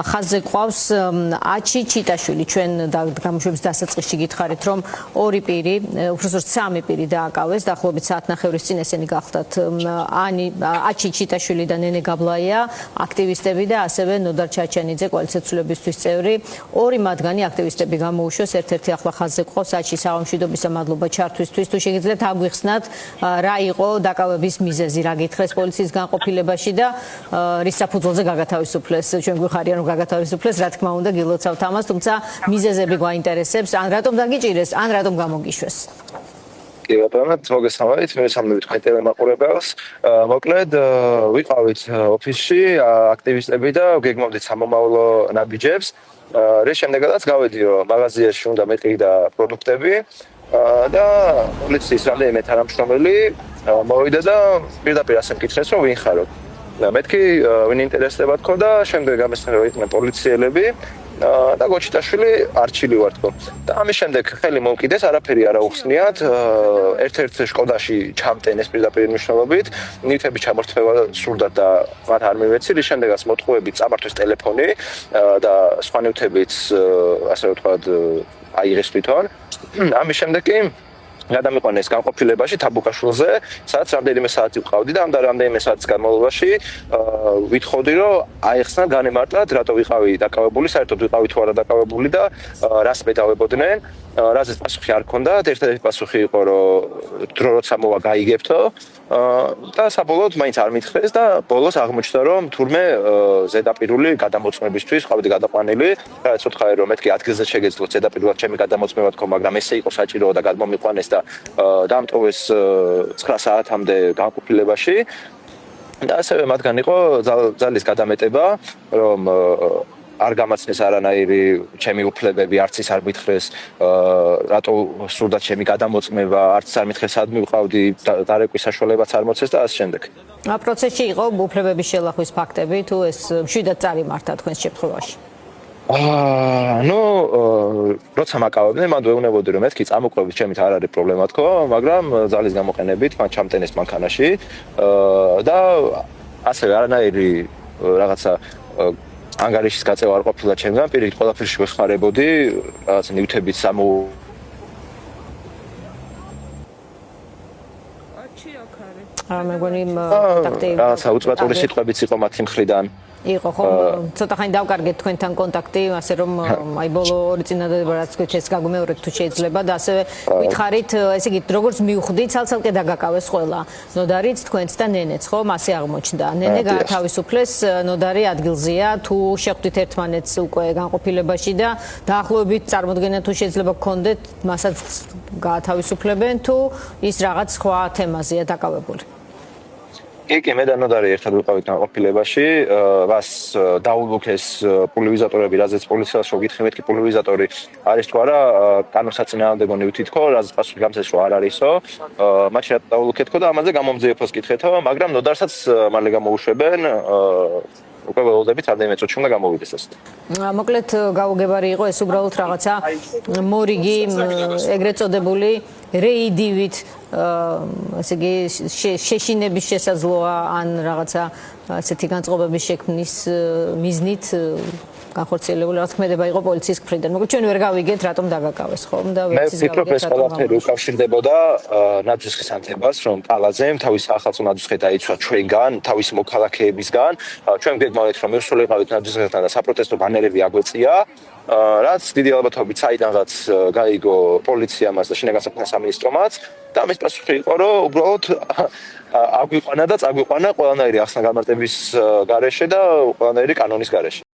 ხაზზე ყავს აჩი ჩიტაშვილი. ჩვენ გამოშვების დასაწყისში გითხარით, რომ ორი პირი, უბრალოდ სამი პირი დააკავეს, დაახლოებით საათნახევრის წინ ესენი გახდათ აჩი ჩიტაშვილი და ნენე გაბლაია, აქტივისტები და ასევე ნოდარ ჩაჩანიძე, კოალიცია ცვლილებისთვის წევრი. ორი მათგანი აქტივისტები გამოუშვეს, ერთ-ერთი ახლა ხაზზე ყავს აჩი სამშვიდობისა მადლობა ჩართვისთვის. თუ შეგიძლიათ აგვიხსნათ, რა იყო დაკავების მიზეზი, რა გითხრეს პოლიციის განყოფილებაში და რის საფუძველზე გაგათავისუფლეს. ჩვენ გვიხარია რომ გაგათავისუფლეს, რა თქმა უნდა გილოცავთ ამას, თუმცა მიზეზები გვაინტერესებს, ან რატომ დაგიჭირეს, ან რატომ გამოგიშვეს. კი ბატონო, მოგესალმებით, მე სამნავით ხეთევ მაყურებელს. მოკლედ, ვიყავით ოფისში აქტივისტები და გეგმავდით სამომავლო ნაბიჯებს. რის შემდეგაც გავედი რომ მაღაზიაში უნდა მეტყიდა პროდუქტები და პოლიციის რამდენიმე თანამშრომელი მოვიდა და პირდაპირ ასე მკითხეს რომ ვინ ხარო. მეთქი ვინ ინტერესდება თქო და შემდეგ გამესწრება იყვნენ პოლიციელები და გოჩიტაშვილი არჩილი ვარ თქო. და ამის შემდეგ ხელი მომკიდეს, არაფერი არ აუხსნიათ. ერთ-ერთ შკოდაში ჩამტენეს პირდაპირ მნიშვნელობით, ნივთების ჩამორთმევა სურდათ და მათ არ მივეცი, რის შემდეგაც მოტყუებით წამართვეს ტელეფონი და სხვა ნივთებიც ასე ვთქვათ აიღეს თვითონ. ამის შემდეგ კი გადამიყვანეს განყოფილებაში თაბუკაშვილზე, სადაც რამდენიმე საათი ვყავდი და ამ რამდენიმე საათის განმავლობაში ვითხოვდი, რომ აეხსნათ განემარტათ, რატო ვიყავი დაკავებული, საერთოდ ვიყავი თუ არა დაკავებული და რას მედავებოდნენ. რაზეც პასუხი არ ჰქონდათ, ერთადერთი პასუხი იყო, რომ დრო როცა მოვა გაიგებთო და საბოლოოდ მაინც არ მითხრეს და ბოლოს აღმოჩნდა, რომ თურმე ზედაპირული გადამოწმებისთვის ვყავდი გადაყვანილი. რაც უთხარი რომ მეთქი ადგილზე შეგეძლოთ ზედაპირულად ჩემი გადამოწმება თქო, მაგრამ ესე იყო საჭირო და გადმომიყვანეს და დამტოვეს 9 საათამდე განყოფილებაში. და ასევე მათგან იყო ძალის გადამეტება, რომ არ გამაცნეს არანაირი ჩემი უფლებები, არც ის არ მითხრეს, რატო სურდა ჩემი გადამოწმება, არც არ მითხრეს, სად მივყავდი, დარეკვის საშუალებაც არ მოცეს და ასე შემდეგ. პროცესში იყო უფლებების შელახვის ფაქტები, თუ ეს მშვიდად წარიმართა თქვენს შემთხვევაში? როცა მაკავებდნენ, მან ვეუბნებოდი, რომ მეთქი წამოყვებით ჩემით არ არის პრობლემა თქო, მაგრამ ძალის გამოყენებით მან ჩამტენეს მანქანაში და ასევე არანაირი რაღაცა ანგარიშის გაწევა არ ყოფილა ჩემგან, პირიქით ყველაფერში ვეხმარებოდი, რაღაც ნივთებით მეგონი კონტაქტი რაღაცა უწყვეტური სიტყვებიც იყო მათი მხრიდან. იყო ხო ცოტა ხანი დავკარგეთ თქვენთან კონტაქტი, ასე რომ აი ბოლო ორი წინადადება რაც თქვით ეს გაგმეორეთ თუ შეიძლება და ასევე გითხარით, ესე იგი როგორც მივხვდით, ცალ-ცალკე დაგაკავეს ყველა. ნოდარიც, თქვენც და ნენეც, ხო, მასე აღმოჩნდა. ნენე გაათავისუფლეს, ნოდარი ადგილზეა, თუ შეხვდით ერთმანეთს უკვე განყოფილებაში და დაახლოებით წარმოდგენა თუ შეიძლება გქონდეთ, მასაც გაათავისუფლებენ თუ ის რაღაც სხვა თემაზეა დაკავებული. კი, მე და ნოდარი ერთად ვიყავით განყოფილებაში, მას დაულუქეს პულივიზატორები, რაზეც პოლიციას შევგითხე, მეთქი პულივიზატორი არის თუ არა, კანონსაწინააღმდეგო ნივთი თქო, რაზეც პასუხი გამცეს რომ არ არისო, მაშინ რა დაულუქეთ თქო და ამაზე გამომძიებელს გითხეთო, მაგრამ ნოდარსაც მალე გამოუშვებენ, უკვე ველოდებით რამდენიმე წუთში უნდა გამოვიდეს ეს. მოკლედ გაუგებარი იყო ეს უბრალოდ რაღაცა მორიგი, ეგრეთ წოდებული რეიდივით, ესე იგი შეშინების შესაძლოა ან რაღაცა ასეთი განწყობების შექმნის მიზნით განხორციელებული მოქმედება იყო პოლიციის მხრიდან. მოკლედ ჩვენ ვერ გავიგეთ რატომ დაგაკავეს ხომ და ვერც ის გავიგეთ რატომ ყველაფერი უკავშირდებოდა ნაძვისხის ანთებას, რომ კალაძემ თავის ახალწო ნაძვისხე დაიცვა ჩვენგან, თავის მოქალაქეებისგან. ჩვენ გეგმავთ რომ მივსრულებავით ნაძვისხესთან და საპროტესტო ბანერები აგვეწია. რაც დიდი ალბათობით საიდანღაც გაიგო პოლიციამაც და შინაგან საქმეთა სამინისტრომაც და ამის პასუხი იყო რომ უბრალოდ აგვიყვანა და წაგვიყვანა ყველანაირი ახსნა-გამარტების გარეშე და ყველანაირი კანონის გარეშე.